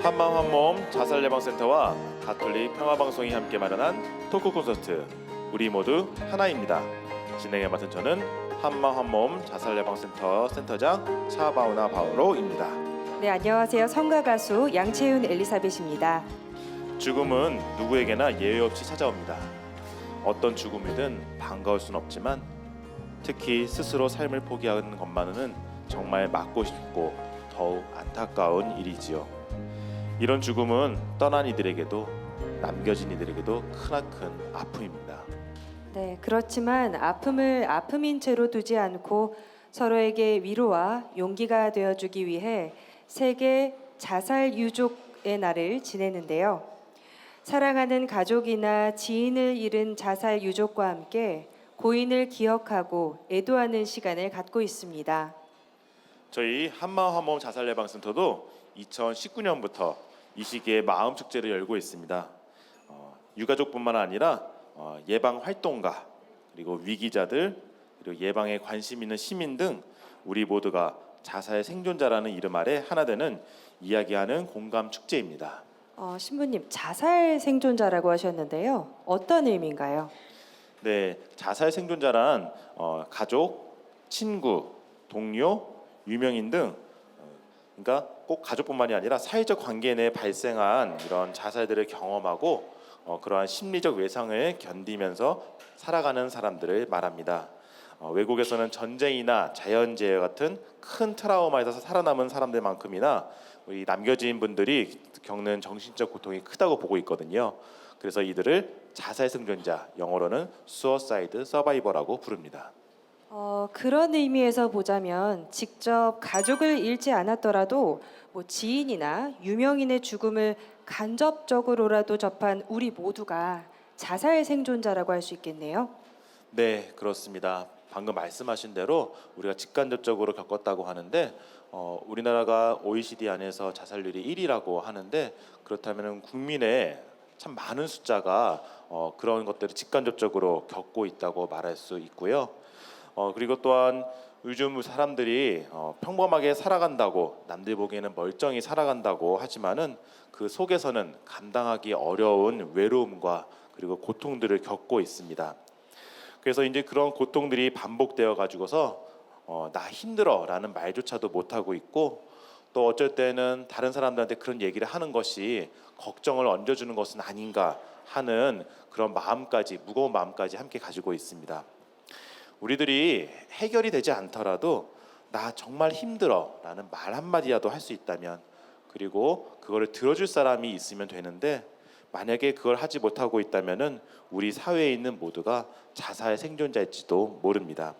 한마음 한몸 자살예방센터와 가톨릭 평화방송이 함께 마련한 토크 콘서트 우리 모두 하나입니다. 진행에 맡은 저는 한마음 한몸 자살예방센터 센터장 차바우나 바오로입니다. 네, 안녕하세요. 성가 가수 양채윤 엘리사벳입니다. 죽음은 누구에게나 예외 없이 찾아옵니다. 어떤 죽음이든 반가울 순 없지만 특히 스스로 삶을 포기하는 것만은 정말 막고 싶고 더욱 안타까운 일이지요. 이런 죽음은 떠난 이들에게도 남겨진 이들에게도 크나큰 아픔입니다. 네, 그렇지만 아픔을 아픔인 채로 두지 않고 서로에게 위로와 용기가 되어주기 위해 세계 자살 유족의 날을 지내는데요. 사랑하는 가족이나 지인을 잃은 자살 유족과 함께 고인을 기억하고 애도하는 시간을 갖고 있습니다. 저희 한마음 한몸 자살예방센터도 2019년부터 이 시기에 마음 축제를 열고 있습니다. 유가족뿐만 아니라 예방 활동가 그리고 위기자들 그리고 예방에 관심 있는 시민 등 우리 모두가 자살 생존자라는 이름 아래 하나 되는 이야기하는 공감 축제입니다. 신부님, 자살 생존자라고 하셨는데요. 어떤 의미인가요? 네, 자살 생존자란 가족, 친구, 동료, 유명인 등 그러니까 꼭 가족뿐만이 아니라 사회적 관계 내에 발생한 이런 자살들을 경험하고 그러한 심리적 외상을 견디면서 살아가는 사람들을 말합니다. 외국에서는 전쟁이나 자연재해 같은 큰 트라우마에서 살아남은 사람들만큼이나 우리 남겨진 분들이 겪는 정신적 고통이 크다고 보고 있거든요. 그래서 이들을 자살 생존자, 영어로는 suicide survivor라고 부릅니다. 그런 의미에서 보자면 직접 가족을 잃지 않았더라도 뭐 지인이나 유명인의 죽음을 간접적으로라도 접한 우리 모두가 자살 생존자라고 할 수 있겠네요. 네, 그렇습니다. 방금 말씀하신 대로 우리가 직간접적으로 겪었다고 하는데 우리나라가 OECD 안에서 자살률이 1위라고 하는데 그렇다면 국민의 참 많은 숫자가 그런 것들을 직간접적으로 겪고 있다고 말할 수 있고요. 그리고 또한 요즘 사람들이 평범하게 살아간다고 남들 보기에는 멀쩡히 살아간다고 하지만은 그 속에서는 감당하기 어려운 외로움과 그리고 고통들을 겪고 있습니다. 그래서 이제 그런 고통들이 반복되어 가지고서 나 힘들어라는 말조차도 못 하고 있고 또 어쩔 때는 다른 사람들한테 그런 얘기를 하는 것이 걱정을 얹어주는 것은 아닌가 하는 그런 마음까지 무거운 마음까지 함께 가지고 있습니다. 우리들이 해결이 되지 않더라도 나 정말 힘들어라는 말 한마디라도 할 수 있다면 그리고 그거를 들어줄 사람이 있으면 되는데 만약에 그걸 하지 못하고 있다면은 우리 사회에 있는 모두가 자살 생존자일지도 모릅니다.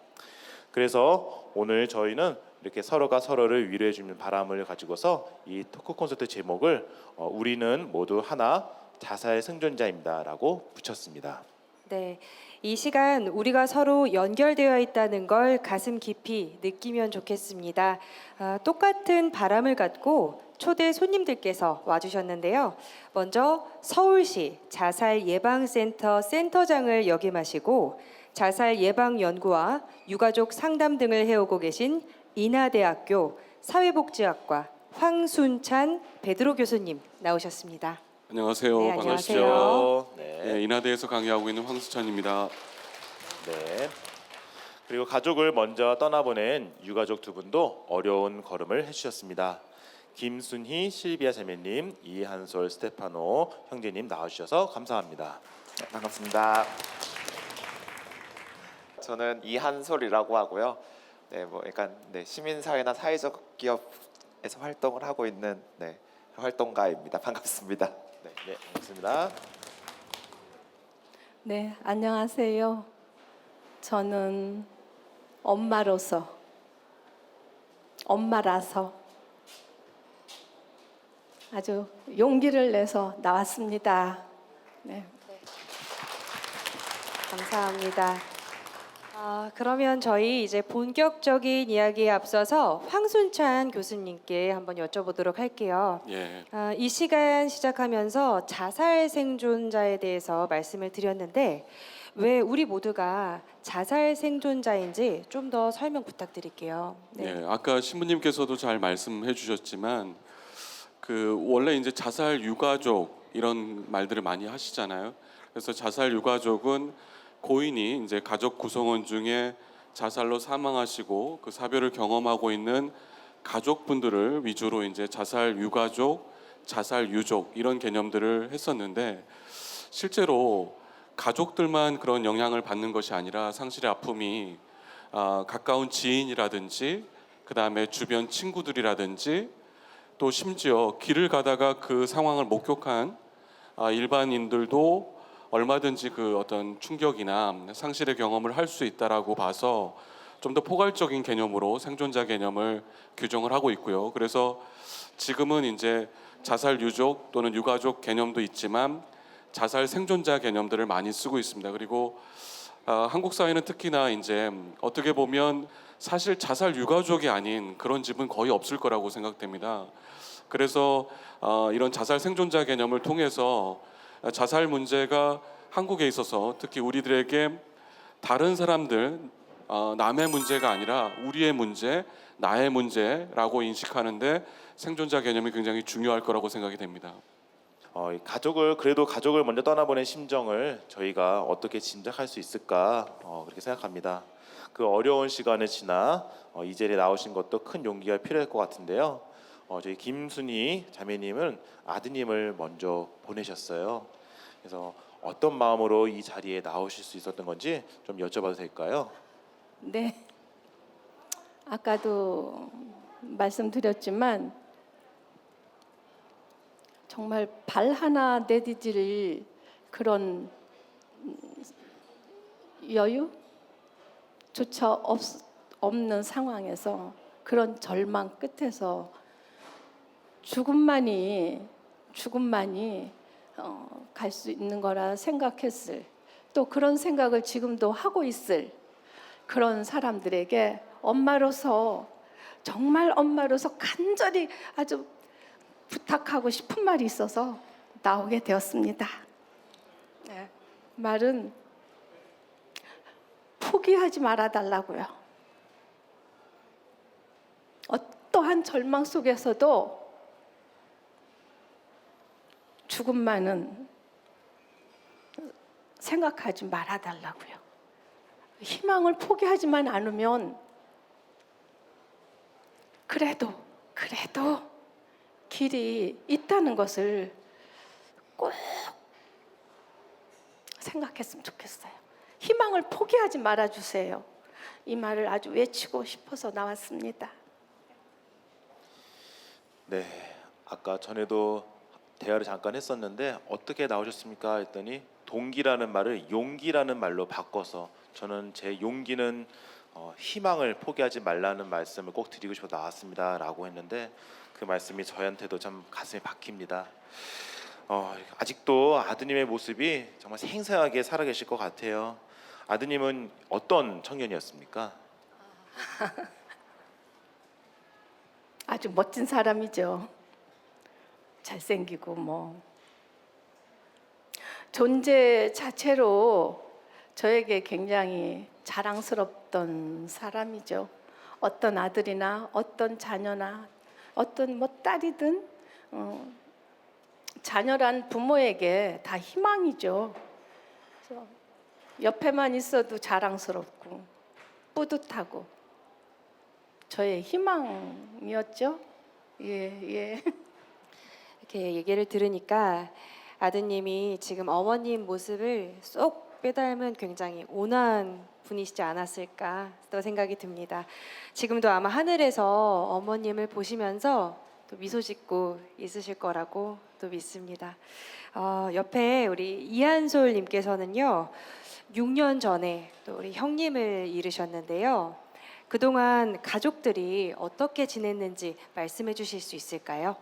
그래서 오늘 저희는 이렇게 서로가 서로를 위로해 주는 바람을 가지고서 이 토크 콘서트 제목을 우리는 모두 하나 자살 생존자입니다라고 붙였습니다. 네, 이 시간 우리가 서로 연결되어 있다는 걸 가슴 깊이 느끼면 좋겠습니다. 똑같은 바람을 갖고 초대 손님들께서 와주셨는데요. 먼저 서울시 자살예방센터 센터장을 역임하시고 자살예방연구와 유가족 상담 등을 해오고 계신 인하대학교 사회복지학과 황순찬 베드로 교수님 나오셨습니다. 안녕하세요. 네, 반갑습니다. 안녕하세요. 네, 인하대에서 강의하고 있는 황수찬입니다. 네. 그리고 가족을 먼저 떠나보낸 유가족 두 분도 어려운 걸음을 해주셨습니다. 김순희 실비아 자매님, 이한솔 스테파노 형제님 나와주셔서 감사합니다. 네, 반갑습니다. 저는 이한솔이라고 하고요. 네, 뭐 약간 시민사회나 사회적 기업에서 활동을 하고 있는 활동가입니다. 반갑습니다. 네, 반갑습니다. 네, 안녕하세요. 저는 엄마라서 아주 용기를 내서 나왔습니다. 네. 감사합니다. 그러면 저희 이제 본격적인 이야기에 앞서서 황순찬 교수님께 한번 여쭤보도록 할게요. 예, 이 시간 시작하면서 자살 생존자에 대해서 말씀을 드렸는데 왜 우리 모두가 자살 생존자인지 좀 더 설명 부탁드릴게요. 네. 아까 신부님께서도 잘 말씀해 주셨지만 그 원래 이제 자살 유가족 이런 말들을 많이 하시잖아요. 그래서 자살 유가족은 고인이 이제 가족 구성원 중에 자살로 사망하시고 그 사별을 경험하고 있는 가족분들을 위주로 이제 자살 유가족, 자살 유족 이런 개념들을 했었는데, 실제로 가족들만 그런 영향을 받는 것이 아니라 상실의 아픔이 가까운 지인이라든지 그 다음에 주변 친구들이라든지 또 심지어 길을 가다가 그 상황을 목격한 일반인들도 얼마든지 그 어떤 충격이나 상실의 경험을 할 수 있다라고 봐서 좀 더 포괄적인 개념으로 생존자 개념을 규정을 하고 있고요. 그래서 지금은 이제 자살 유족 또는 유가족 개념도 있지만 자살 생존자 개념들을 많이 쓰고 있습니다. 그리고 한국 사회는 특히나 이제 어떻게 보면 사실 자살 유가족이 아닌 그런 집은 거의 없을 거라고 생각됩니다. 그래서 이런 자살 생존자 개념을 통해서 자살 문제가 한국에 있어서 특히 우리들에게 다른 사람들, 남의 문제가 아니라 우리의 문제, 나의 문제라고 인식하는데 생존자 개념이 굉장히 중요할 거라고 생각이 됩니다. 이 가족을 먼저 떠나보낸 심정을 저희가 어떻게 짐작할 수 있을까 그렇게 생각합니다. 그 어려운 시간을 지나 이 자리에 나오신 것도 큰 용기가 필요할 것 같은데요. 저희 김순희 자매님은 아드님을 먼저 보내셨어요. 그래서 어떤 마음으로 이 자리에 나오실 수 있었던 건지 좀 여쭤봐도 될까요? 네. 아까도 말씀드렸지만 정말 발 하나 내디딜 그런 여유조차 없는 상황에서, 그런 절망 끝에서 죽음만이 갈 수 있는 거라 생각했을, 또 그런 생각을 지금도 하고 있을 그런 사람들에게 엄마로서, 정말 엄마로서 간절히 아주 부탁하고 싶은 말이 있어서 나오게 되었습니다. 네. 말은 포기하지 말아달라고요. 어떠한 절망 속에서도 죽음만은 생각하지 말아달라고요. 희망을 포기하지만 않으면 그래도 길이 있다는 것을 꼭 생각했으면 좋겠어요. 희망을 포기하지 말아주세요. 이 말을 아주 외치고 싶어서 나왔습니다. 네, 아까 전에도 대화를 잠깐 했었는데 어떻게 나오셨습니까? 했더니 동기라는 말을 용기라는 말로 바꿔서, 저는 제 용기는 희망을 포기하지 말라는 말씀을 꼭 드리고 싶어 나왔습니다라고 했는데, 그 말씀이 저한테도 참 가슴에 박힙니다. 아직도 아드님의 모습이 정말 생생하게 살아계실 것 같아요. 아드님은 어떤 청년이었습니까? 아주 멋진 사람이죠. 잘생기고 존재 자체로 저에게 굉장히 자랑스럽던 사람이죠. 어떤 아들이나 어떤 자녀나 어떤 딸이든 자녀란 부모에게 다 희망이죠. 그래서 옆에만 있어도 자랑스럽고 뿌듯하고 저의 희망이었죠. 예. 이렇게 얘기를 들으니까 아드님이 지금 어머님 모습을 쏙 빼닮은 굉장히 온화한 분이시지 않았을까 또 생각이 듭니다. 지금도 아마 하늘에서 어머님을 보시면서 또 미소 짓고 있으실 거라고 또 믿습니다. 옆에 우리 이한솔님께서는요, 6년 전에 또 우리 형님을 잃으셨는데요. 그동안 가족들이 어떻게 지냈는지 말씀해 주실 수 있을까요?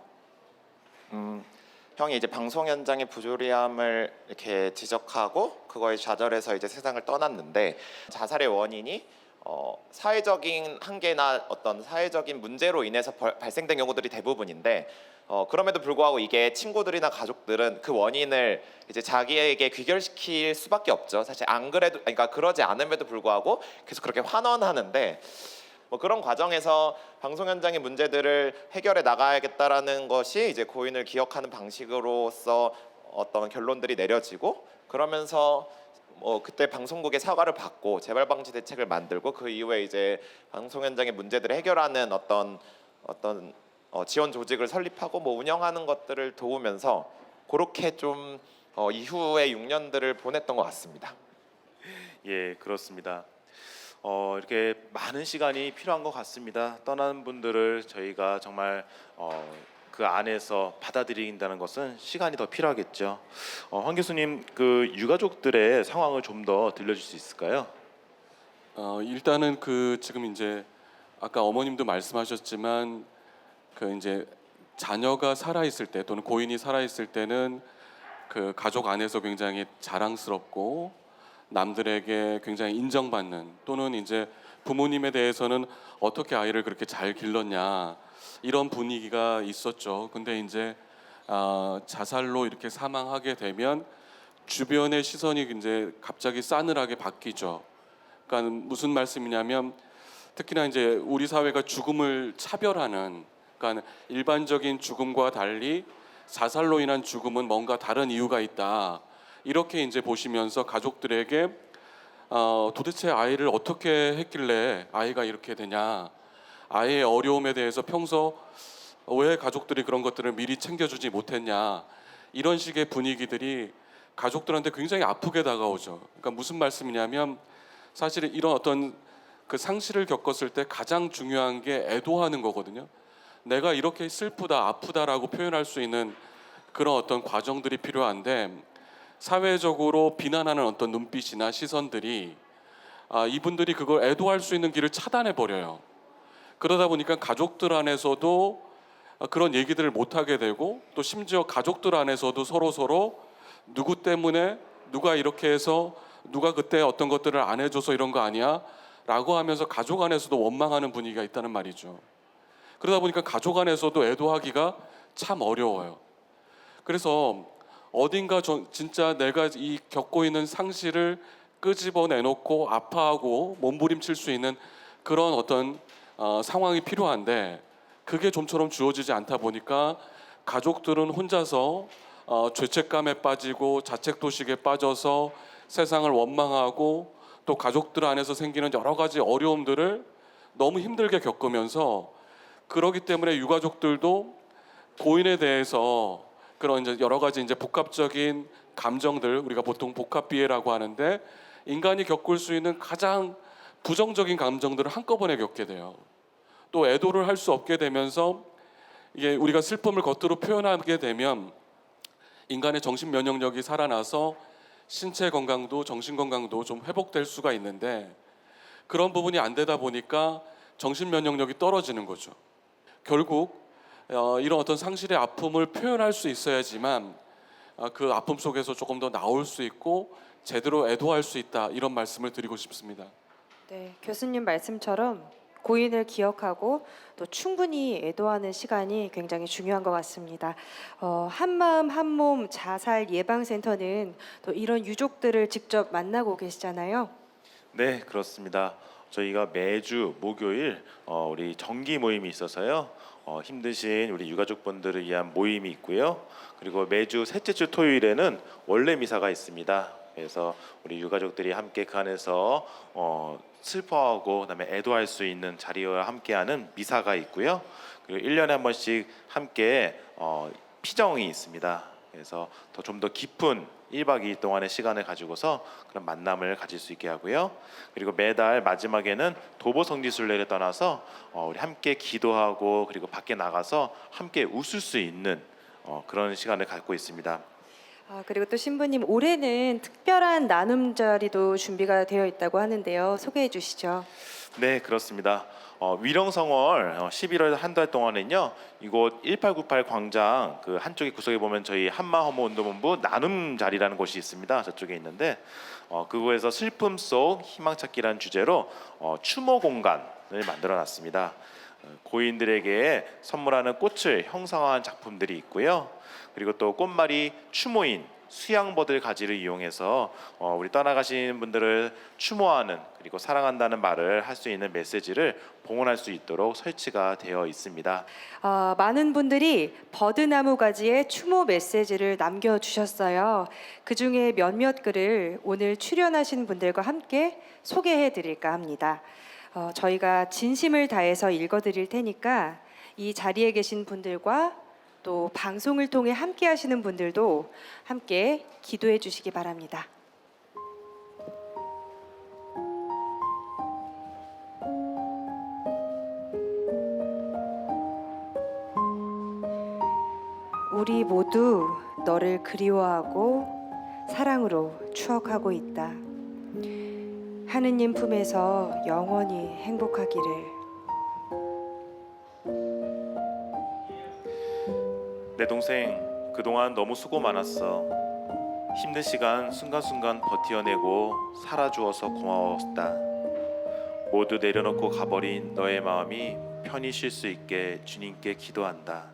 형이 이제 방송 현장의 부조리함을 이렇게 지적하고 그거에 좌절해서 이제 세상을 떠났는데, 자살의 원인이 사회적인 한계나 어떤 사회적인 문제로 인해서 발생된 경우들이 대부분인데, 그럼에도 불구하고 이게 친구들이나 가족들은 그 원인을 이제 자기에게 귀결시킬 수밖에 없죠. 사실 안 그래도, 그러니까 그러지 않음에도 불구하고 계속 그렇게 환원하는데, 뭐 그런 과정에서 방송 현장의 문제들을 해결해 나가야겠다라는 것이 이제 고인을 기억하는 방식으로서 어떤 결론들이 내려지고, 그러면서 그때 방송국의 사과를 받고 재발 방지 대책을 만들고, 그 이후에 이제 방송 현장의 문제들을 해결하는 어떤 지원 조직을 설립하고 뭐 운영하는 것들을 도우면서 그렇게 좀 이후의 6년들을 보냈던 것 같습니다. 예, 그렇습니다. 이렇게 많은 시간이 필요한 것 같습니다. 떠난 분들을 저희가 정말 그 안에서 받아들인다는 것은 시간이 더 필요하겠죠. 황 교수님, 그 유가족들의 상황을 좀 더 들려줄 수 있을까요? 일단은 그 지금 이제 아까 어머님도 말씀하셨지만 그 이제 자녀가 살아 있을 때 또는 고인이 살아 있을 때는 그 가족 안에서 굉장히 자랑스럽고 남들에게 굉장히 인정받는, 또는 이제 부모님에 대해서는 어떻게 아이를 그렇게 잘 길렀냐, 이런 분위기가 있었죠. 근데 이제 자살로 이렇게 사망하게 되면 주변의 시선이 이제 갑자기 싸늘하게 바뀌죠. 그러니까 무슨 말씀이냐면, 특히나 이제 우리 사회가 죽음을 차별하는, 그러니까 일반적인 죽음과 달리 자살로 인한 죽음은 뭔가 다른 이유가 있다, 이렇게 이제 보시면서 가족들에게 도대체 아이를 어떻게 했길래 아이가 이렇게 되냐, 아이의 어려움에 대해서 평소 왜 가족들이 그런 것들을 미리 챙겨주지 못했냐, 이런 식의 분위기들이 가족들한테 굉장히 아프게 다가오죠. 그러니까 무슨 말씀이냐면, 사실 이런 어떤 그 상실을 겪었을 때 가장 중요한 게 애도하는 거거든요. 내가 이렇게 슬프다, 아프다라고 표현할 수 있는 그런 어떤 과정들이 필요한데, 사회적으로 비난하는 어떤 눈빛이나 시선들이 이분들이 그걸 애도할 수 있는 길을 차단해 버려요. 그러다 보니까 가족들 안에서도 그런 얘기들을 못 하게 되고, 또 심지어 가족들 안에서도 서로 누구 때문에, 누가 이렇게 해서, 누가 그때 어떤 것들을 안 해줘서 이런 거 아니야? 라고 하면서 가족 안에서도 원망하는 분위기가 있다는 말이죠. 그러다 보니까 가족 안에서도 애도하기가 참 어려워요. 그래서 어딘가 진짜 내가 이 겪고 있는 상실을 끄집어내놓고 아파하고 몸부림칠 수 있는 그런 어떤 상황이 필요한데, 그게 좀처럼 주어지지 않다 보니까 가족들은 혼자서 죄책감에 빠지고 자책도식에 빠져서 세상을 원망하고, 또 가족들 안에서 생기는 여러 가지 어려움들을 너무 힘들게 겪으면서, 그러기 때문에 유가족들도 고인에 대해서 그런 이제 여러 가지 이제 복합적인 감정들, 우리가 보통 복합비애라고 하는데, 인간이 겪을 수 있는 가장 부정적인 감정들을 한꺼번에 겪게 돼요. 또 애도를 할 수 없게 되면서, 이게 우리가 슬픔을 겉으로 표현하게 되면 인간의 정신 면역력이 살아나서 신체 건강도 정신 건강도 좀 회복될 수가 있는데, 그런 부분이 안 되다 보니까 정신 면역력이 떨어지는 거죠. 결국 이런 어떤 상실의 아픔을 표현할 수 있어야지만 그 아픔 속에서 조금 더 나올 수 있고 제대로 애도할 수 있다, 이런 말씀을 드리고 싶습니다. 네, 교수님 말씀처럼 고인을 기억하고 또 충분히 애도하는 시간이 굉장히 중요한 것 같습니다. 한마음 한몸 자살 예방센터는 또 이런 유족들을 직접 만나고 계시잖아요. 네, 그렇습니다. 저희가 매주 목요일 우리 정기 모임이 있어서요. 힘드신 우리 유가족분들을 위한 모임이 있고요. 그리고 매주 셋째 주 토요일에는 원래 미사가 있습니다. 그래서 우리 유가족들이 함께 그 안에서 슬퍼하고 그다음에 애도할 수 있는 자리와 함께하는 미사가 있고요. 그리고 1년에 한 번씩 함께 피정이 있습니다. 그래서 좀 더 깊은 1박 2일 동안의 시간을 가지고서 그런 만남을 가질 수 있게 하고요. 그리고 매달 마지막에는 도보 성지순례를 떠나서 우리 함께 기도하고, 그리고 밖에 나가서 함께 웃을 수 있는 그런 시간을 갖고 있습니다. 그리고 또 신부님, 올해는 특별한 나눔 자리도 준비가 되어 있다고 하는데요. 소개해 주시죠. 네, 그렇습니다. 위령성월 11월 한 달 동안은요, 이곳 1898 광장 그 한쪽에 구석에 보면 저희 한마허모운동본부 나눔 자리라는 곳이 있습니다. 저쪽에 있는데 그곳에서 슬픔 속 희망찾기라는 주제로 추모 공간을 만들어놨습니다. 고인들에게 선물하는 꽃을 형상화한 작품들이 있고요. 그리고 또 꽃말이 추모인 수양버들 가지를 이용해서 우리 떠나가신 분들을 추모하는 그리고 사랑한다는 말을 할 수 있는 메시지를 봉헌할 수 있도록 설치가 되어 있습니다. 많은 분들이 버드나무 가지에 추모 메시지를 남겨주셨어요. 그 중에 몇몇 글을 오늘 출연하신 분들과 함께 소개해 드릴까 합니다. 저희가 진심을 다해서 읽어드릴 테니까 이 자리에 계신 분들과 또 방송을 통해 함께 하시는 분들도 함께 기도해 주시기 바랍니다. 우리 모두 너를 그리워하고 사랑으로 추억하고 있다. 하느님 품에서 영원히 행복하기를. 내 동생, 그동안 너무 수고 많았어. 힘든 시간 순간순간 버티어내고 살아주어서 고마웠다. 모두 내려놓고 가버린 너의 마음이 편히 쉴 수 있게 주님께 기도한다.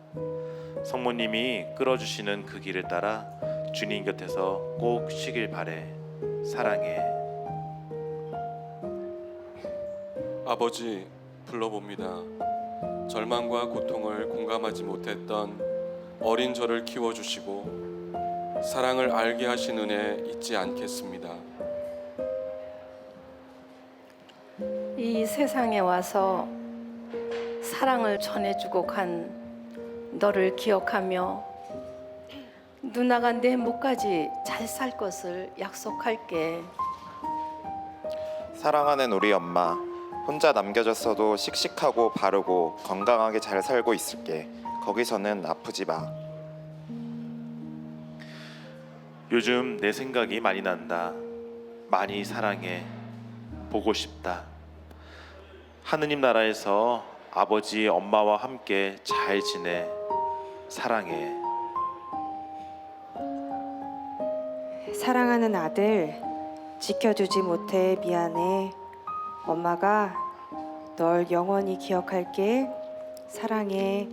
성모님이 끌어주시는 그 길을 따라 주님 곁에서 꼭 쉬길 바래. 사랑해. 아버지, 불러봅니다. 절망과 고통을 공감하지 못했던 어린 저를 키워주시고 사랑을 알게 하신 은혜 잊지 않겠습니다. 이 세상에 와서 사랑을 전해주고 간 너를 기억하며 누나가 내 목까지 잘 살 것을 약속할게. 사랑하는 우리 엄마, 혼자 남겨졌어도 씩씩하고 바르고 건강하게 잘 살고 있을게. 거기서는 아프지 마. 요즘 내 생각이 많이 난다. 많이 사랑해. 보고 싶다. 하느님 나라에서 아버지, 엄마와 함께 잘 지내. 사랑해. 사랑하는 아들, 지켜주지 못해 미안해. 엄마가 널 영원히 기억할게. 사랑해.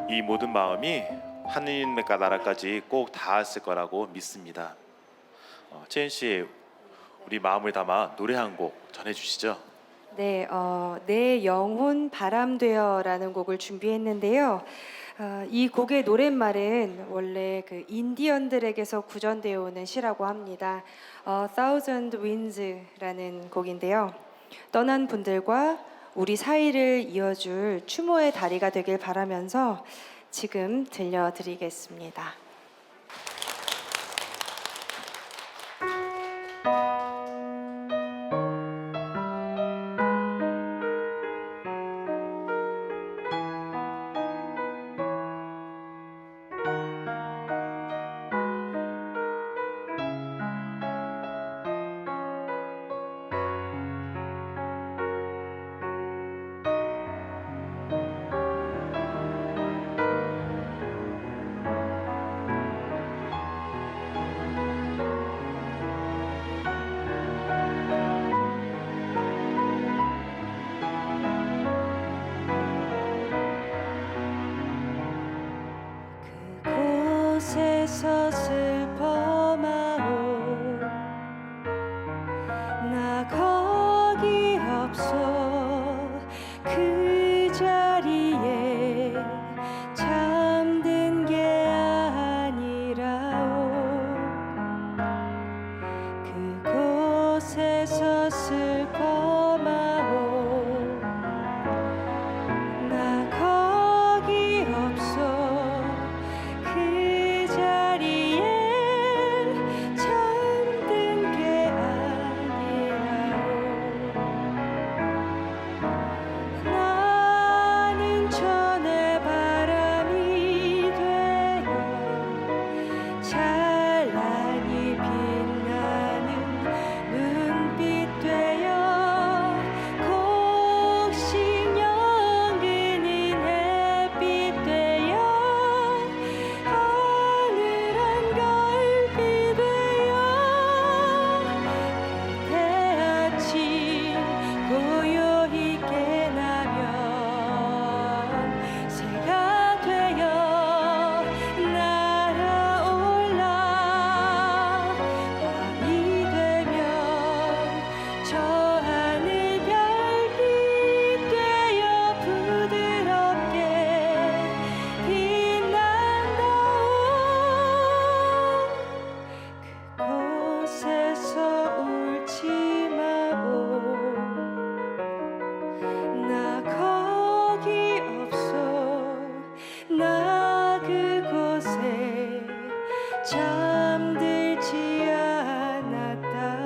이 모든 마음이 하느님의 나라까지 꼭 닿았을 거라고 믿습니다. 채은 씨, 우리 마음을 담아 노래 한 곡 전해주시죠. 네, 내 영혼 바람되어라는 곡을 준비했는데요. 이 곡의 노랫말은 원래 그 인디언들에게서 구전되어 오는 시라고 합니다. Thousand Winds라는 곡인데요. 떠난 분들과 우리 사이를 이어줄 추모의 다리가 되길 바라면서 지금 들려드리겠습니다. 그곳에서 슬퍼마오 나 거기 없어 그 자리에 잠든 게 아니라오 그곳에서 슬퍼마오 나 거기 없어 그 자리에 잠든 게 아니라오 나는 전에 바람이 되어 찬란히 빛나는 눈빛 되어 곡식 연근인 햇빛 되어 하늘한 별빛 되어 잠들지 않았다오.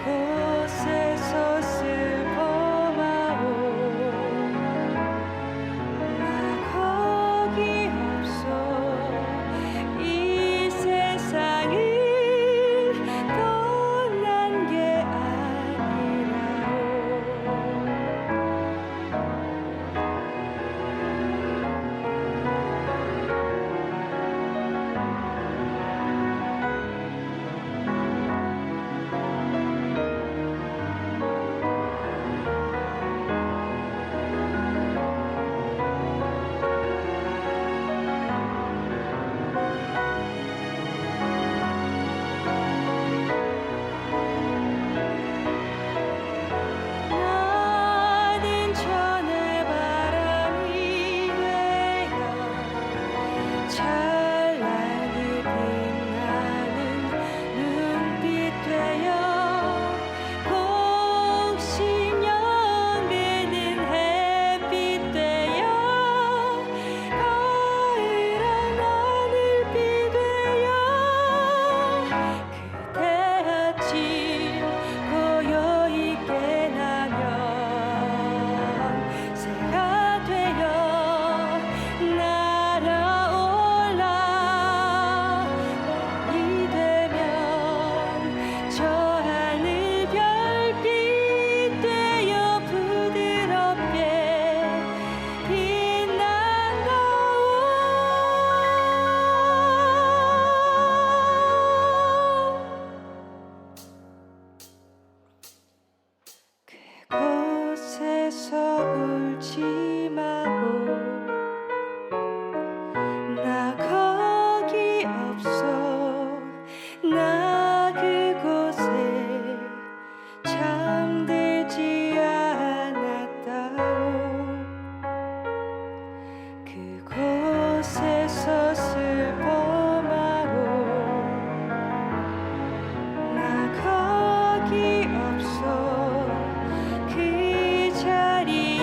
그곳에서 슬퍼마오. 나 거기 없어. 이 세상을 떠난 게 아니라오. 나는 전해 바람이 되어 찬란히 빛나는 눈빛 되어 공신령 비는 햇빛 되어 가을한 하늘빛 되어 그대 아침 고요히 깨나면 새가 되어 날아올라. 밤이 되면 저 하늘 별빛 되어 부드럽게 빛난다오. 그곳에서 울지 마오. 나 거기 없어. 나 그곳에 잠들지 않았다오. 그곳에서 슬퍼마오. 나 거기 없어. 그 자리에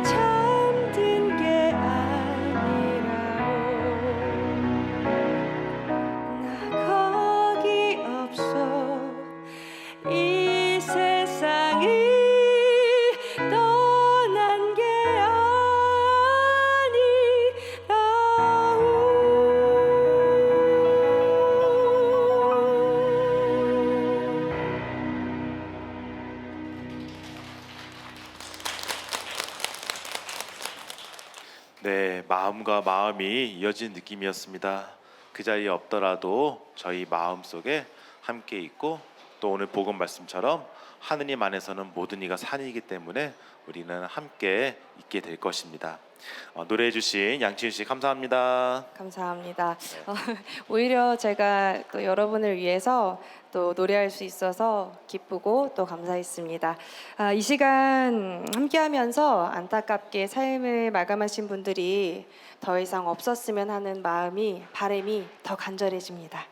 잠든 게 아니라오. 나 거기 없어. 이 세상을 떠난 게 아니라오. 네, 마음과 마음이 이어진 느낌이었습니다. 그 자리에 없더라도 저희 마음 속에 함께 있고 또 오늘 복음 말씀처럼 하느님 안에서는 모든 이가 산이기 때문에 우리는 함께 있게 될 것입니다. 노래해 주신 양치윤 씨 감사합니다. 감사합니다. 오히려 제가 또 여러분을 위해서 또 노래할 수 있어서 기쁘고 또 감사했습니다. 이 시간 함께하면서 안타깝게 삶을 마감하신 분들이 더 이상 없었으면 하는 바람이 더 간절해집니다.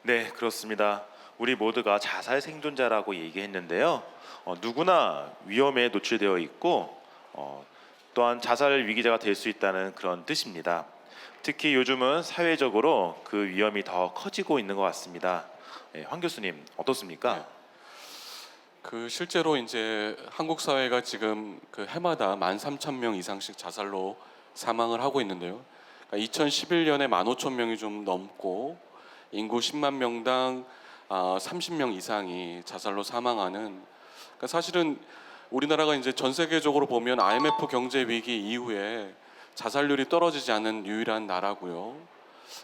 네, 그렇습니다. 우리 모두가 자살 생존자라고 얘기했는데요. 누구나 위험에 노출되어 있고 또한 자살 위기자가 될 수 있다는 그런 뜻입니다. 특히 요즘은 사회적으로 그 위험이 더 커지고 있는 것 같습니다. 네, 황 교수님 어떻습니까? 그 실제로 이제 한국 사회가 지금 그 해마다 13,000명 이상씩 자살로 사망을 하고 있는데요. 그러니까 2011년에 15,000명이 좀 넘고 인구 10만 명당 30명 이상이 자살로 사망하는. 그러니까 사실은 우리나라가 이제 전 세계적으로 보면 IMF 경제 위기 이후에 자살률이 떨어지지 않은 유일한 나라고요.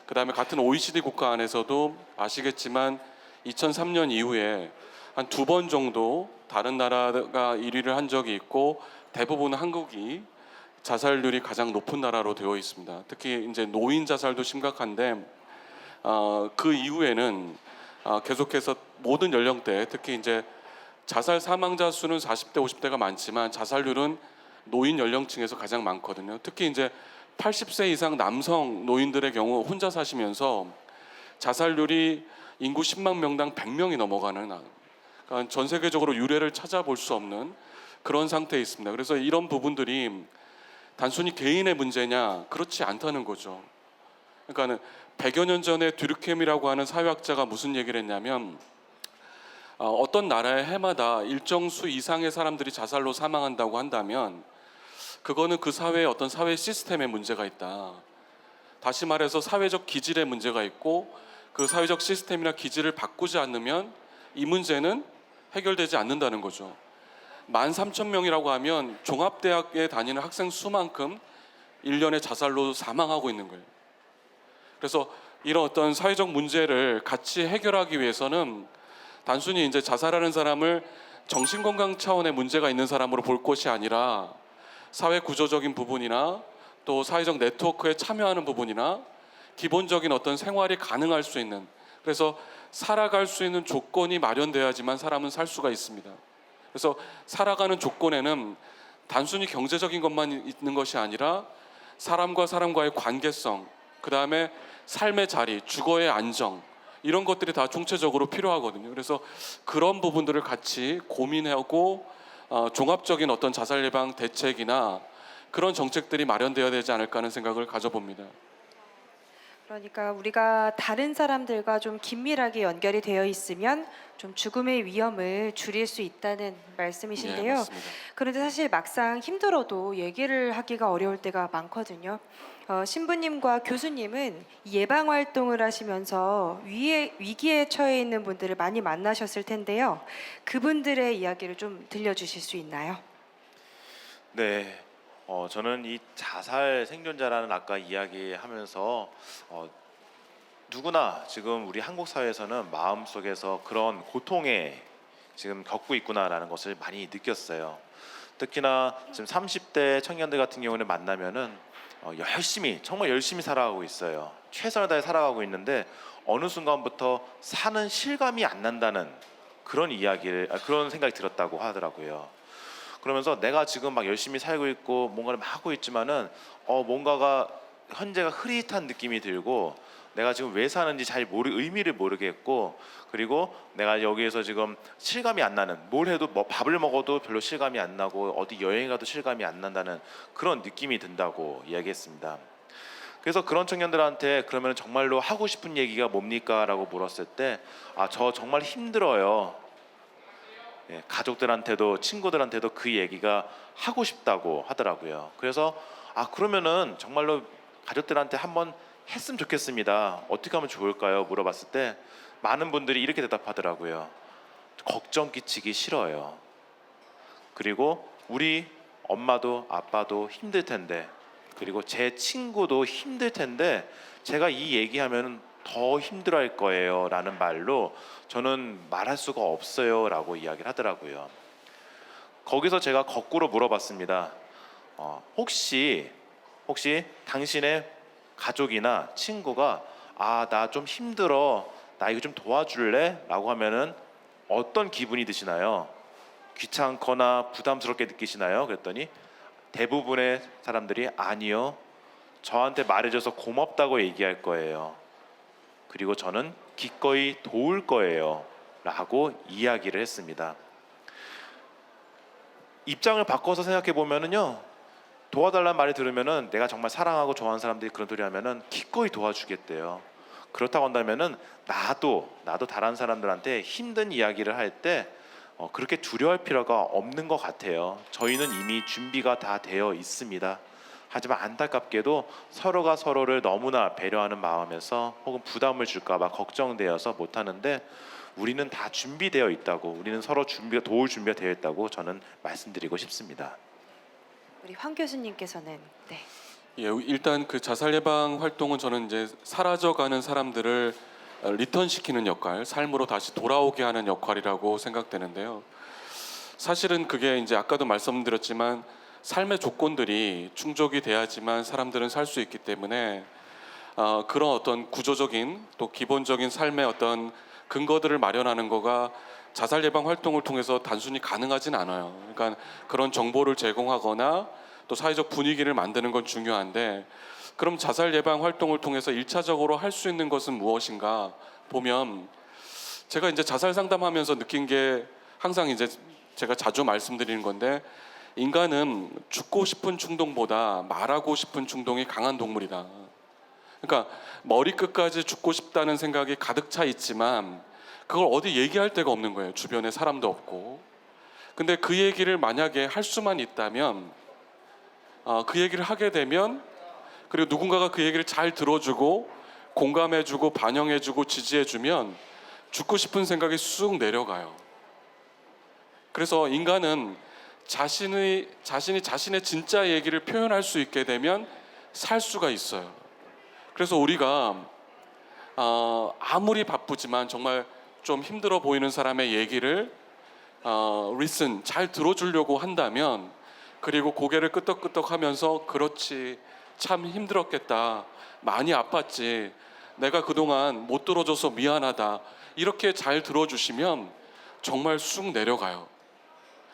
그다음에 같은 OECD 국가 안에서도 아시겠지만 2003년 이후에 한 2번 정도 다른 나라가 1위를 한 적이 있고 대부분 한국이 자살률이 가장 높은 나라로 되어 있습니다. 특히 이제 노인 자살도 심각한데 그 이후에는 계속해서 모든 연령대, 특히 이제 자살 사망자 수는 40대, 50대가 많지만 자살률은 노인 연령층에서 가장 많거든요. 특히 이제 80세 이상 남성 노인들의 경우 혼자 사시면서 자살률이 인구 10만 명당 100명이 넘어가는, 그러니까 전 세계적으로 유례를 찾아볼 수 없는 그런 상태에 있습니다. 그래서 이런 부분들이 단순히 개인의 문제냐? 그렇지 않다는 거죠. 그러니까는 100여 년 전에 듀르켐이라고 하는 사회학자가 무슨 얘기를 했냐면 어떤 나라의 해마다 일정 수 이상의 사람들이 자살로 사망한다고 한다면 그거는 그 사회의 어떤 사회 시스템에 문제가 있다. 다시 말해서 사회적 기질에 문제가 있고 그 사회적 시스템이나 기질을 바꾸지 않으면 이 문제는 해결되지 않는다는 거죠. 13,000명이라고 하면 종합대학에 다니는 학생 수만큼 1년에 자살로 사망하고 있는 거예요. 그래서 이런 어떤 사회적 문제를 같이 해결하기 위해서는 단순히 이제 자살하는 사람을 정신건강 차원의 문제가 있는 사람으로 볼 것이 아니라 사회 구조적인 부분이나 또 사회적 네트워크에 참여하는 부분이나 기본적인 어떤 생활이 가능할 수 있는, 그래서 살아갈 수 있는 조건이 마련돼야지만 사람은 살 수가 있습니다. 그래서 살아가는 조건에는 단순히 경제적인 것만 있는 것이 아니라 사람과 사람과의 관계성, 그 다음에 삶의 자리, 주거의 안정, 이런 것들이 다 총체적으로 필요하거든요. 그래서 그런 부분들을 같이 고민하고 종합적인 어떤 자살 예방 대책이나 그런 정책들이 마련되어야 되지 않을까 하는 생각을 가져봅니다. 그러니까 우리가 다른 사람들과 좀 긴밀하게 연결이 되어 있으면 좀 죽음의 위험을 줄일 수 있다는 말씀이신데요. 예, 맞습니다. 그런데 사실 막상 힘들어도 얘기를 하기가 어려울 때가 많거든요. 신부님과 교수님은 예방 활동을 하시면서 위기에 처해 있는 분들을 많이 만나셨을 텐데요. 그분들의 이야기를 좀 들려주실 수 있나요? 네, 저는 이 자살 생존자라는 아까 이야기하면서 누구나 지금 우리 한국 사회에서는 마음속에서 그런 고통에 지금 겪고 있구나라는 것을 많이 느꼈어요. 특히나 지금 30대 청년들 같은 경우는 만나면은 열심히, 정말 열심히 살아가고 있어요. 최선을 다해 살아가고 있는데 어느 순간부터 사는 실감이 안 난다는 그런 그런 생각이 들었다고 하더라고요. 그러면서 내가 지금 막 열심히 살고 있고 뭔가를 막 하고 있지만은 뭔가가 현재가 흐릿한 느낌이 들고 내가 지금 왜 사는지 의미를 모르겠고, 그리고 내가 여기에서 지금 실감이 안 나는, 뭘 해도 밥을 먹어도 별로 실감이 안 나고 어디 여행 가도 실감이 안 난다는 그런 느낌이 든다고 이야기했습니다. 그래서 그런 청년들한테 그러면 정말로 하고 싶은 얘기가 뭡니까? 라고 물었을 때 저 정말 힘들어요. 예, 가족들한테도 친구들한테도 그 얘기가 하고 싶다고 하더라고요. 그래서 그러면은 정말로 가족들한테 한번 했으면 좋겠습니다. 어떻게 하면 좋을까요? 물어봤을 때 많은 분들이 이렇게 대답하더라고요. 걱정 끼치기 싫어요. 그리고 우리 엄마도 아빠도 힘들 텐데, 그리고 제 친구도 힘들 텐데 제가 이 얘기하면 더 힘들어할 거예요 라는 말로 저는 말할 수가 없어요 라고 이야기를 하더라고요. 거기서 제가 거꾸로 물어봤습니다. 혹시 당신의 가족이나 친구가 나 좀 힘들어, 나 이거 좀 도와줄래? 라고 하면은 어떤 기분이 드시나요? 귀찮거나 부담스럽게 느끼시나요? 그랬더니 대부분의 사람들이 아니요, 저한테 말해줘서 고맙다고 얘기할 거예요. 그리고 저는 기꺼이 도울 거예요 라고 이야기를 했습니다. 입장을 바꿔서 생각해 보면은요, 도와달라는 말을 들으면은 내가 정말 사랑하고 좋아하는 사람들이 그런 소리 하면은 기꺼이 도와주겠대요. 그렇다고 한다면은 나도 다른 사람들한테 힘든 이야기를 할 때 그렇게 두려워할 필요가 없는 것 같아요. 저희는 이미 준비가 다 되어 있습니다. 하지만 안타깝게도 서로가 서로를 너무나 배려하는 마음에서 혹은 부담을 줄까 봐 걱정되어서 못하는데, 우리는 다 준비되어 있다고, 우리는 서로 도울 준비가 되어 있다고 저는 말씀드리고 싶습니다. 우리 황 교수님께서는 네. 예, 일단 그 자살 예방 활동은 저는 이제 사라져가는 사람들을 리턴시키는 역할, 삶으로 다시 돌아오게 하는 역할이라고 생각되는데요. 사실은 그게 이제 아까도 말씀드렸지만 삶의 조건들이 충족이 돼야지만 사람들은 살 수 있기 때문에 그런 어떤 구조적인 또 기본적인 삶의 어떤 근거들을 마련하는 거가 자살 예방 활동을 통해서 단순히 가능하진 않아요. 그러니까 그런 정보를 제공하거나 또 사회적 분위기를 만드는 건 중요한데, 그럼 자살 예방 활동을 통해서 1차적으로 할 수 있는 것은 무엇인가 보면, 제가 이제 자살 상담하면서 느낀 게 항상 이제 제가 자주 말씀드리는 건데, 인간은 죽고 싶은 충동보다 말하고 싶은 충동이 강한 동물이다. 그러니까 머리끝까지 죽고 싶다는 생각이 가득 차 있지만 그걸 어디 얘기할 데가 없는 거예요. 주변에 사람도 없고. 근데 그 얘기를 만약에 할 수만 있다면, 그 얘기를 하게 되면, 그리고 누군가가 그 얘기를 잘 들어주고 공감해주고 반영해주고 지지해주면 죽고 싶은 생각이 쑥 내려가요. 그래서 인간은 자신이 자신의 진짜 얘기를 표현할 수 있게 되면 살 수가 있어요. 그래서 우리가 아무리 바쁘지만 정말 좀 힘들어 보이는 사람의 얘기를 listen, 잘 들어주려고 한다면, 그리고 고개를 끄덕끄덕하면서 그렇지, 참 힘들었겠다, 많이 아팠지, 내가 그동안 못 들어줘서 미안하다, 이렇게 잘 들어주시면 정말 쑥 내려가요.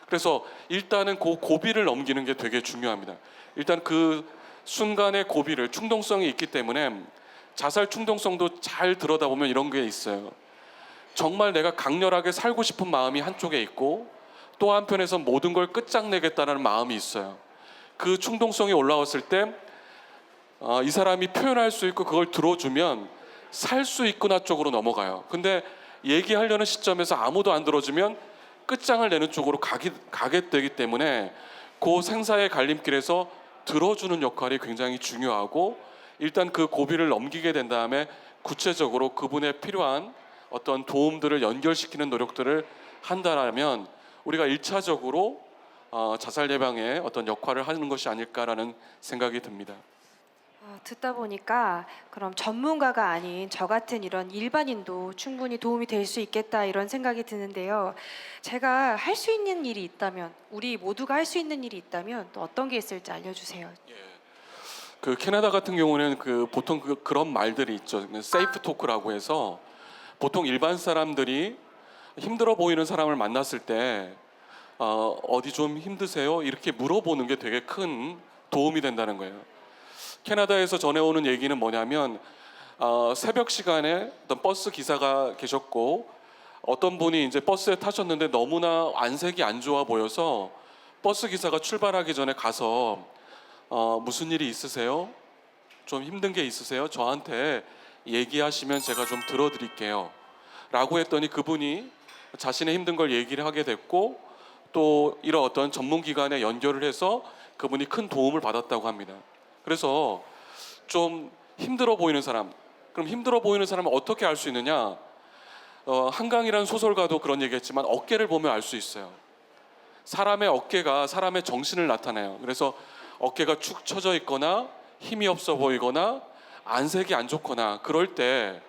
그래서 일단은 그 고비를 넘기는 게 되게 중요합니다. 일단 그 순간의 고비를, 충동성이 있기 때문에 자살 충동성도 잘 들여다보면 이런 게 있어요. 정말 내가 강렬하게 살고 싶은 마음이 한쪽에 있고 또 한편에서 모든 걸 끝장내겠다는 마음이 있어요. 그 충동성이 올라왔을 때 이 사람이 표현할 수 있고 그걸 들어주면 살 수 있구나 쪽으로 넘어가요. 근데 얘기하려는 시점에서 아무도 안 들어주면 끝장을 내는 쪽으로 가게 되기 때문에 그 생사의 갈림길에서 들어주는 역할이 굉장히 중요하고, 일단 그 고비를 넘기게 된 다음에 구체적으로 그분의 필요한 어떤 도움들을 연결시키는 노력들을 한다면 우리가 1차적으로 자살 예방에 어떤 역할을 하는 것이 아닐까라는 생각이 듭니다. 듣다 보니까 그럼 전문가가 아닌 저 같은 이런 일반인도 충분히 도움이 될 수 있겠다 이런 생각이 드는데요. 제가 할 수 있는 일이 있다면, 우리 모두가 할 수 있는 일이 있다면 또 어떤 게 있을지 알려주세요. 그 캐나다 같은 경우는 보통 그런 말들이 있죠. 세이프 토크라고 해서 보통 일반 사람들이 힘들어 보이는 사람을 만났을 때 어디 좀 힘드세요? 이렇게 물어보는 게 되게 큰 도움이 된다는 거예요. 캐나다에서 전해오는 얘기는 뭐냐면 새벽 시간에 어떤 버스 기사가 계셨고 어떤 분이 이제 버스에 타셨는데 너무나 안색이 안 좋아 보여서 버스 기사가 출발하기 전에 가서 무슨 일이 있으세요? 좀 힘든 게 있으세요? 저한테 얘기하시면 제가 좀 들어드릴게요 라고 했더니 그분이 자신의 힘든 걸 얘기를 하게 됐고 또 이런 어떤 전문기관에 연결을 해서 그분이 큰 도움을 받았다고 합니다. 그래서 좀 힘들어 보이는 사람, 그럼 힘들어 보이는 사람은 어떻게 알 수 있느냐? 한강이라는 소설가도 그런 얘기했지만 어깨를 보면 알 수 있어요. 사람의 어깨가 사람의 정신을 나타내요. 그래서 어깨가 축 처져 있거나 힘이 없어 보이거나 안색이 안 좋거나 그럴 때,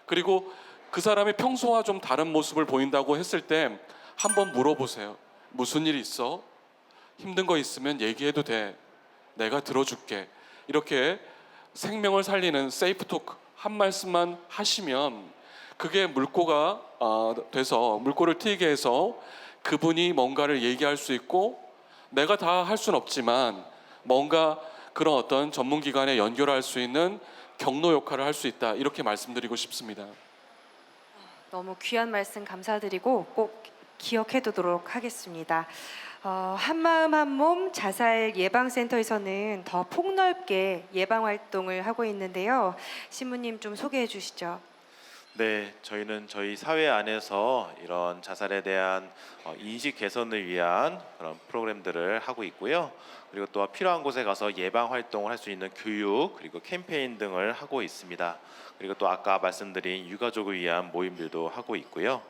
그리고 그 사람이 평소와 좀 다른 모습을 보인다고 했을 때 한번 물어보세요. 무슨 일 있어? 힘든 거 있으면 얘기해도 돼. 내가 들어줄게. 이렇게 생명을 살리는 세이프 토크 한 말씀만 하시면 그게 물꼬가 돼서, 물꼬를 트이게 해서 그분이 뭔가를 얘기할 수 있고, 내가 다 할 수는 없지만 뭔가 그런 어떤 전문기관에 연결할 수 있는 경로 역할을 할 수 있다, 이렇게 말씀드리고 싶습니다. 너무 귀한 말씀 감사드리고 꼭 기억해두도록 하겠습니다. 한마음 한몸 자살 예방센터에서는 더 폭넓게 예방 활동을 하고 있는데요. 신부님 좀 소개해 주시죠. 네, 저희는 저희 사회 안에서 이런 자살에 대한 인식 개선을 위한 그런 프로그램들을 하고 있고요. 그리고 또 필요한 곳에 가서 예방 활동을 할 수 있는 교육, 그리고 캠페인 등을 하고 있습니다. 그리고 또 아까 말씀드린 유가족을 위한 모임들도 하고 있고요.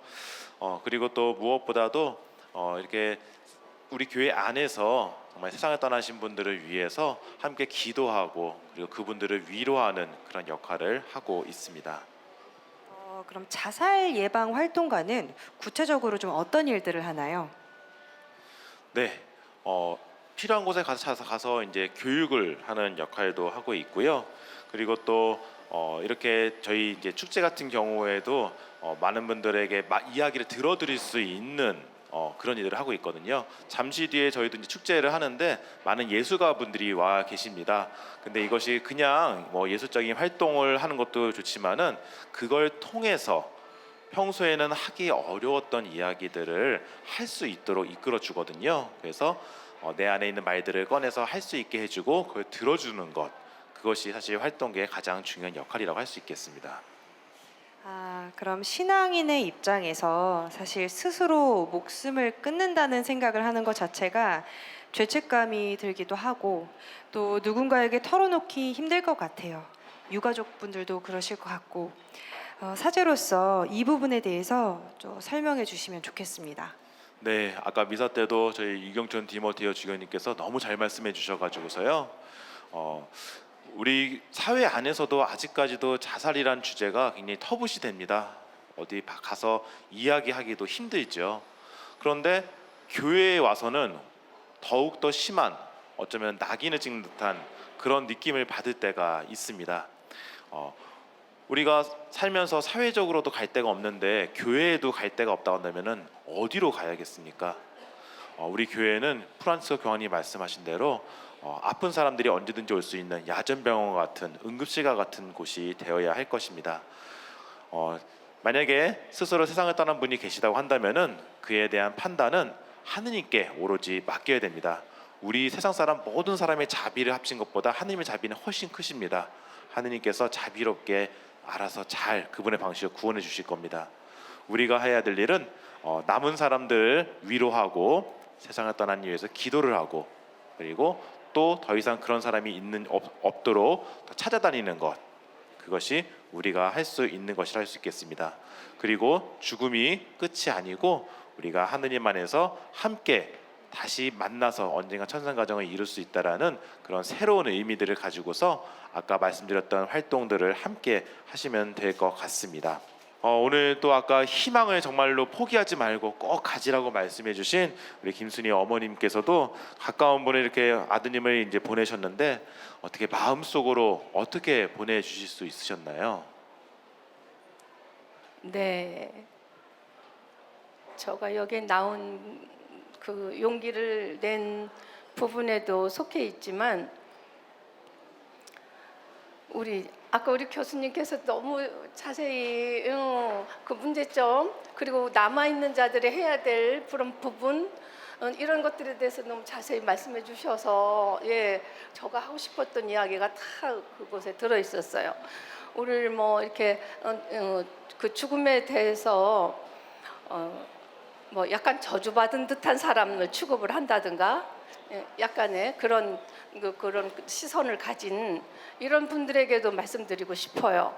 그리고 또 무엇보다도 이렇게 우리 교회 안에서 정말 세상을 떠나신 분들을 위해서 함께 기도하고 그리고 그분들을 위로하는 그런 역할을 하고 있습니다. 그럼 자살 예방 활동가는 구체적으로 좀 어떤 일들을 하나요? 네, 필요한 곳에 가서 이제 교육을 하는 역할도 하고 있고요. 그리고 또 이렇게 저희 이제 축제 같은 경우에도 많은 분들에게 이야기를 들어드릴 수 있는 그런 일을 하고 있거든요. 잠시 뒤에 저희도 이제 축제를 하는데 많은 예술가분들이 와 계십니다. 근데 이것이 그냥 뭐 예술적인 활동을 하는 것도 좋지만은 그걸 통해서 평소에는 하기 어려웠던 이야기들을 할 수 있도록 이끌어 주거든요. 그래서 내 안에 있는 말들을 꺼내서 할 수 있게 해주고 그걸 들어주는 것, 그것이 사실 활동계의 가장 중요한 역할이라고 할 수 있겠습니다. 그럼 신앙인의 입장에서 사실 스스로 목숨을 끊는다는 생각을 하는 것 자체가 죄책감이 들기도 하고 또 누군가에게 털어놓기 힘들 것 같아요. 유가족분들도 그러실 것 같고 사제로서 이 부분에 대해서 좀 설명해 주시면 좋겠습니다. 네, 아까 미사 때도 저희 이경천 디모데요 주교님께서 너무 잘 말씀해 주셔가지고서요. 우리 사회 안에서도 아직까지도 자살이란 주제가 굉장히 터부시 됩니다. 어디 가서 이야기하기도 힘들죠. 그런데 교회에 와서는 더욱 더 심한, 어쩌면 낙인을 찍는 듯한 그런 느낌을 받을 때가 있습니다. 우리가 살면서 사회적으로도 갈 데가 없는데 교회에도 갈 데가 없다고 한다면은 어디로 가야겠습니까? 우리 교회는 프란치스코 교황이 말씀하신 대로 아픈 사람들이 언제든지 올 수 있는 야전병원 같은 응급실과 같은 곳이 되어야 할 것입니다. 만약에 스스로 세상을 떠난 분이 계시다고 한다면은 그에 대한 판단은 하느님께 오로지 맡겨야 됩니다. 우리 세상 사람 모든 사람의 자비를 합친 것보다 하느님의 자비는 훨씬 크십니다. 하느님께서 자비롭게 알아서 잘 그분의 방식으로 구원해 주실 겁니다. 우리가 해야 될 일은 남은 사람들 위로하고 세상을 떠난 이유에서 기도를 하고, 그리고 또 더 이상 그런 사람이 없도록 찾아다니는 것, 그것이 우리가 할 수 있는 것이라 할 수 있겠습니다. 그리고 죽음이 끝이 아니고 우리가 하느님 안에서 함께 다시 만나서 언젠가 천상가정을 이룰 수 있다라는 그런 새로운 의미들을 가지고서 아까 말씀드렸던 활동들을 함께 하시면 될 것 같습니다. 오늘 또 아까 희망을 정말로 포기하지 말고 꼭 가지라고 말씀해 주신 우리 김순희 어머님께서도 가까운 분에 이렇게 아드님을 이제 보내셨는데 어떻게 마음속으로 어떻게 보내주실 수 있으셨나요? 네, 제가 여기 나온 그 용기를 낸 부분에도 속해 있지만 아까 우리 교수님께서 너무 자세히 그 문제점, 그리고 남아 있는 자들이 해야 될 그런 부분, 이런 것들에 대해서 너무 자세히 말씀해 주셔서 제가 하고 싶었던 이야기가 다 그곳에 들어 있었어요. 오늘 뭐 이렇게 그 죽음에 대해서 뭐 약간 저주받은 듯한 사람을 취급을 한다든가, 약간의 그런 시선을 가진 이런 분들에게도 말씀드리고 싶어요.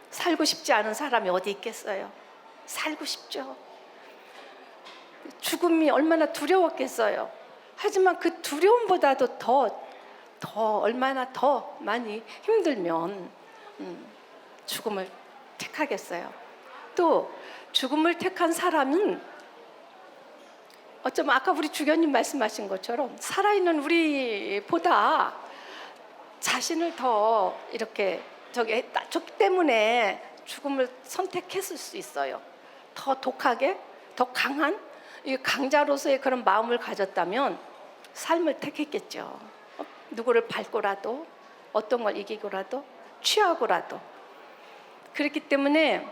살고 싶지 않은 사람이 어디 있겠어요? 살고 싶죠. 죽음이 얼마나 두려웠겠어요. 하지만 그 두려움보다도 더 얼마나 더 많이 힘들면 죽음을 택하겠어요. 또 죽음을 택한 사람은 어쩌면 아까 우리 주교님 말씀하신 것처럼 살아있는 우리보다 자신을 더 이렇게 낮췄기 때문에 죽음을 선택했을 수 있어요. 더 독하게, 더 강한 이 강자로서의 그런 마음을 가졌다면 삶을 택했겠죠. 누구를 밟고라도, 어떤 걸 이기고라도, 취하고라도. 그렇기 때문에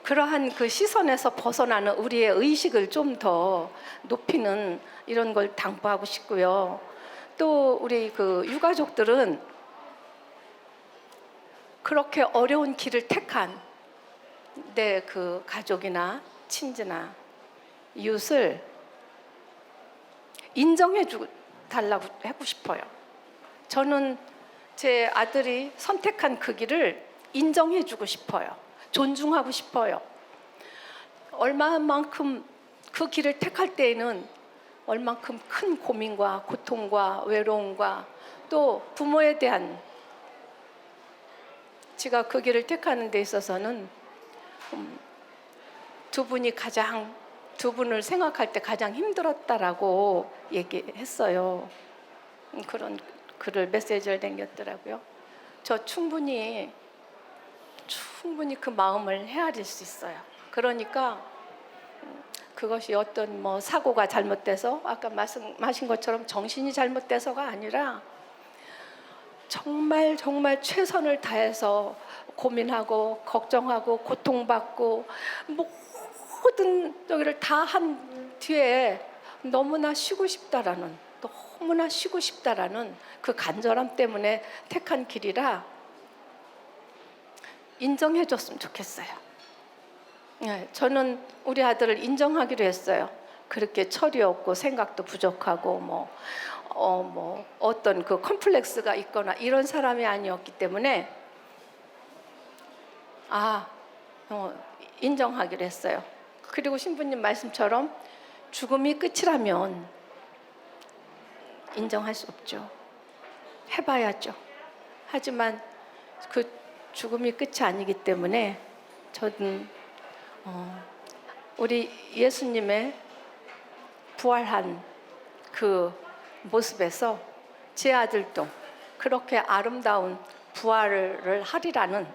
그러한 그 시선에서 벗어나는 우리의 의식을 좀 더 높이는 이런 걸 당부하고 싶고요. 또 우리 그 유가족들은 그렇게 어려운 길을 택한 내 그 가족이나 친지나 이웃을 인정해 달라고 하고 싶어요. 저는 제 아들이 선택한 그 길을 인정해 주고 싶어요. 존중하고 싶어요. 얼마만큼 그 길을 택할 때에는 얼만큼 큰 고민과 고통과 외로움과 또 부모에 대한, 제가 그 길을 택하는 데 있어서는 두 분을 생각할 때 가장 힘들었다라고 얘기했어요. 그런 글을 메시지를 남겼더라고요. 저 충분히 그 마음을 헤아릴 수 있어요. 그러니까 그것이 어떤 뭐 사고가 잘못돼서 아까 말씀하신 것처럼 정신이 잘못돼서가 아니라 정말 최선을 다해서 고민하고 걱정하고 고통받고 모든 저기를 다 한 뒤에 너무나 쉬고 싶다라는 그 간절함 때문에 택한 길이라 인정해 줬으면 좋겠어요. 네, 저는 우리 아들을 인정하기로 했어요. 그렇게 철이 없고 생각도 부족하고 어떤 그 컴플렉스가 있거나 이런 사람이 아니었기 때문에 인정하기로 했어요. 그리고 신부님 말씀처럼 죽음이 끝이라면 인정할 수 없죠. 해봐야죠. 하지만 그 죽음이 끝이 아니기 때문에 저는 우리 예수님의 부활한 그 모습에서 제 아들도 그렇게 아름다운 부활을 하리라는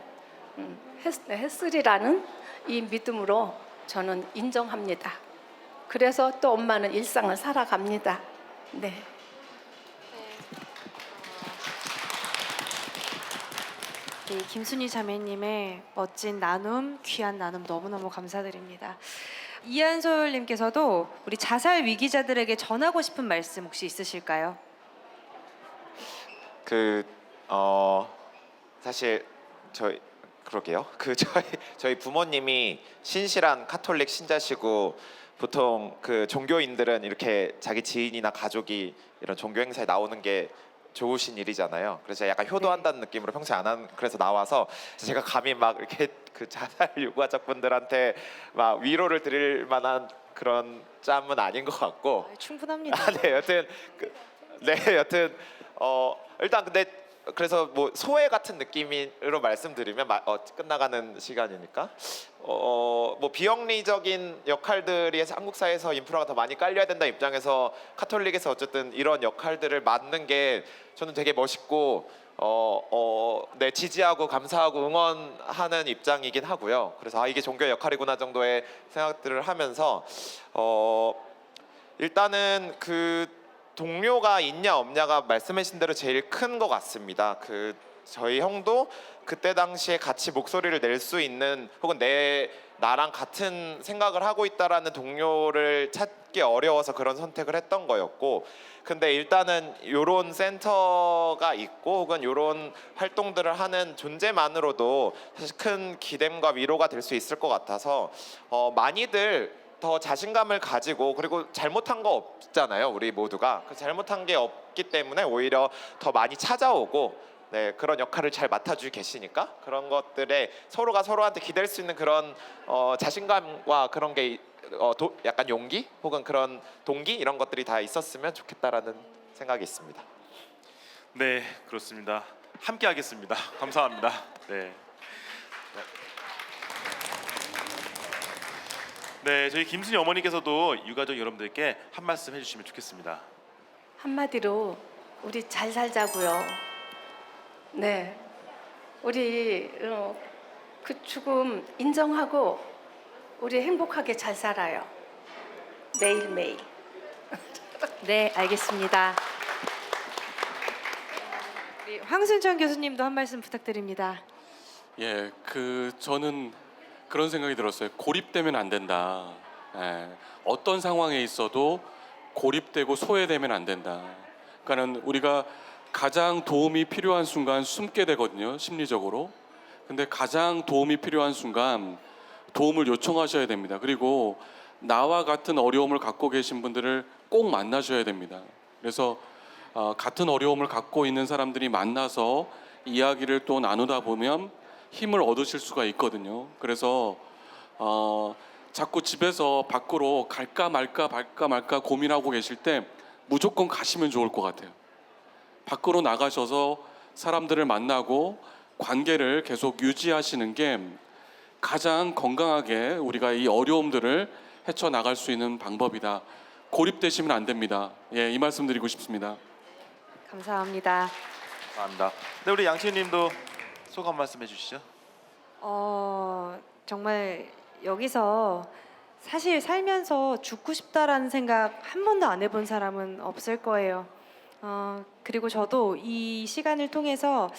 했으리라는 이 믿음으로 저는 인정합니다. 그래서 또 엄마는 일상을 살아갑니다. 네. 네, 김순희 자매님의 멋진 나눔, 귀한 나눔 너무너무 감사드립니다. 이한솔님께서도 우리 자살 위기자들에게 전하고 싶은 말씀 혹시 있으실까요? 사실 그러게요. 저희 부모님이 신실한 카톨릭 신자시고 보통 그 종교인들은 이렇게 자기 지인이나 가족이 이런 종교 행사에 나오는 게 좋으신 일이잖아요. 그래서 약간 효도한다는 느낌으로 평소에 안 한 그래서 나와서 제가 감히 막 이렇게 그 자살 유가족분들한테 막 위로를 드릴 만한 그런 짬은 아닌 것 같고. 충분합니다. 네, 여튼 일단 근데 그래서 뭐 소회 같은 느낌으로 말씀드리면 끝나가는 시간이니까 뭐 비영리적인 역할들이 한국 사회에서 인프라가 더 많이 깔려야 된다 입장에서 카톨릭에서 어쨌든 이런 역할들을 맡는 게 저는 되게 멋있고 네, 지지하고 감사하고 응원하는 입장이긴 하고요. 그래서 이게 종교의 역할이구나 정도의 생각들을 하면서 일단은 그 동료가 있냐 없냐가 말씀하신 대로 제일 큰 것 같습니다. 저희 형도 그때 당시에 같이 목소리를 낼 수 있는 혹은 나랑 같은 생각을 하고 있다라는 동료를 찾기 어려워서 그런 선택을 했던 거였고, 근데 일단은 이런 센터가 있고 혹은 이런 활동들을 하는 존재만으로도 사실 큰 기댐과 위로가 될 수 있을 것 같아서 많이들 더 자신감을 가지고, 그리고 잘못한 거 없잖아요, 우리 모두가. 그 잘못한 게 없기 때문에 오히려 더 많이 찾아오고, 네, 그런 역할을 잘 맡아주고 계시니까 그런 것들에 서로가 서로한테 기댈 수 있는 그런 자신감과 그런 게 약간 용기 혹은 그런 동기 이런 것들이 다 있었으면 좋겠다라는 생각이 있습니다. 네, 그렇습니다. 함께 하겠습니다. 감사합니다. 네. 네, 저희 김순희 어머니께서도 유가족 여러분들께 한 말씀 해주시면 좋겠습니다. 한마디로 우리 잘 살자고요. 네, 우리 그 죽음 인정하고 우리 행복하게 잘 살아요. 매일매일. 네, 알겠습니다. 우리 황순천 교수님도 한 말씀 부탁드립니다. 예, 저는 그런 생각이 들었어요. 고립되면 안 된다. 예, 어떤 상황에 있어도 고립되고 소외되면 안 된다. 그러니까는 우리가 가장 도움이 필요한 순간 숨게 되거든요, 심리적으로. 근데 가장 도움이 필요한 순간 도움을 요청하셔야 됩니다. 그리고 나와 같은 어려움을 갖고 계신 분들을 꼭 만나셔야 됩니다. 그래서 같은 어려움을 갖고 있는 사람들이 만나서 이야기를 또 나누다 보면 힘을 얻으실 수가 있거든요. 그래서 자꾸 집에서 밖으로 갈까 말까 고민하고 계실 때 무조건 가시면 좋을 것 같아요. 밖으로 나가셔서 사람들을 만나고 관계를 계속 유지하시는 게 가장 건강하게 우리가 이 어려움들을 헤쳐나갈 수 있는 방법이다. 고립되시면 안 됩니다. 예, 이 말씀 드리고 싶습니다. 감사합니다. 감사합니다. 네, 우리 양치님도 소감 말씀해 주시죠. 정말 여기서 사실 살면서 죽고 싶다라는 생각 한 번도 안 해본 사람은 없을 거예요. 그리고 저도 이 시간을 통해서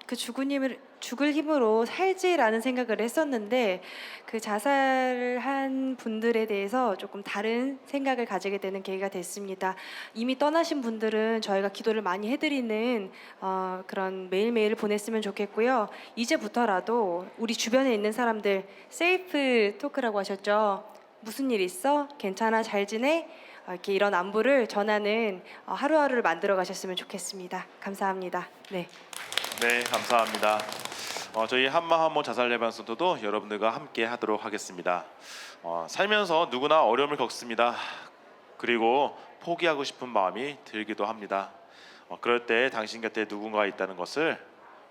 그 죽을 힘으로 살지라는 생각을 했었는데 그 자살한 분들에 대해서 조금 다른 생각을 가지게 되는 계기가 됐습니다. 이미 떠나신 분들은 저희가 기도를 많이 해드리는 그런 매일매일을 보냈으면 좋겠고요. 이제부터라도 우리 주변에 있는 사람들 세이프 토크라고 하셨죠. 무슨 일 있어? 괜찮아? 잘 지내? 이렇게 이런 안부를 전하는 하루하루를 만들어 가셨으면 좋겠습니다. 감사합니다. 네. 네, 감사합니다. 저희 한마한모 자살 예방 센터도 여러분들과 함께 하도록 하겠습니다. 살면서 누구나 어려움을 겪습니다. 그리고 포기하고 싶은 마음이 들기도 합니다. 그럴 때 당신 곁에 누군가 있다는 것을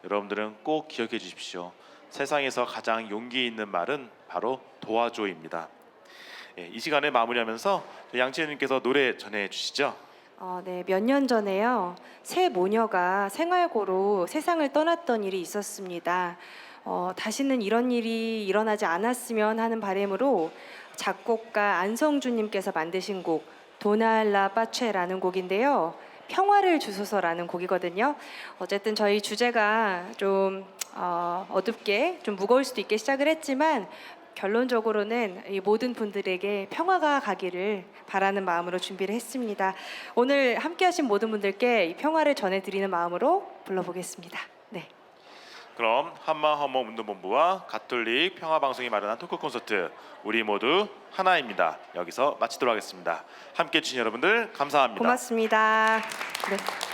여러분들은 꼭 기억해 주십시오. 세상에서 가장 용기 있는 말은 바로 도와줘입니다. 이 시간을 마무리하면서 양치현님께서 노래 전해 주시죠. 네, 몇 년 전에요. 새 모녀가 생활고로 세상을 떠났던 일이 있었습니다. 다시는 이런 일이 일어나지 않았으면 하는 바람으로 작곡가 안성주님께서 만드신 곡 도날라 빠체라는 곡인데요. 평화를 주소서라는 곡이거든요. 어쨌든 저희 주제가 좀 어둡게 좀 무거울 수도 있게 시작을 했지만 결론적으로는 이 모든 분들에게 평화가 가기를 바라는 마음으로 준비를 했습니다. 오늘 함께하신 모든 분들께 이 평화를 전해드리는 마음으로 불러보겠습니다. 네. 그럼 한마한모 운동본부와 가톨릭 평화방송이 마련한 토크 콘서트 우리 모두 하나입니다. 여기서 마치도록 하겠습니다. 함께해 주신 여러분들 감사합니다. 고맙습니다. 네.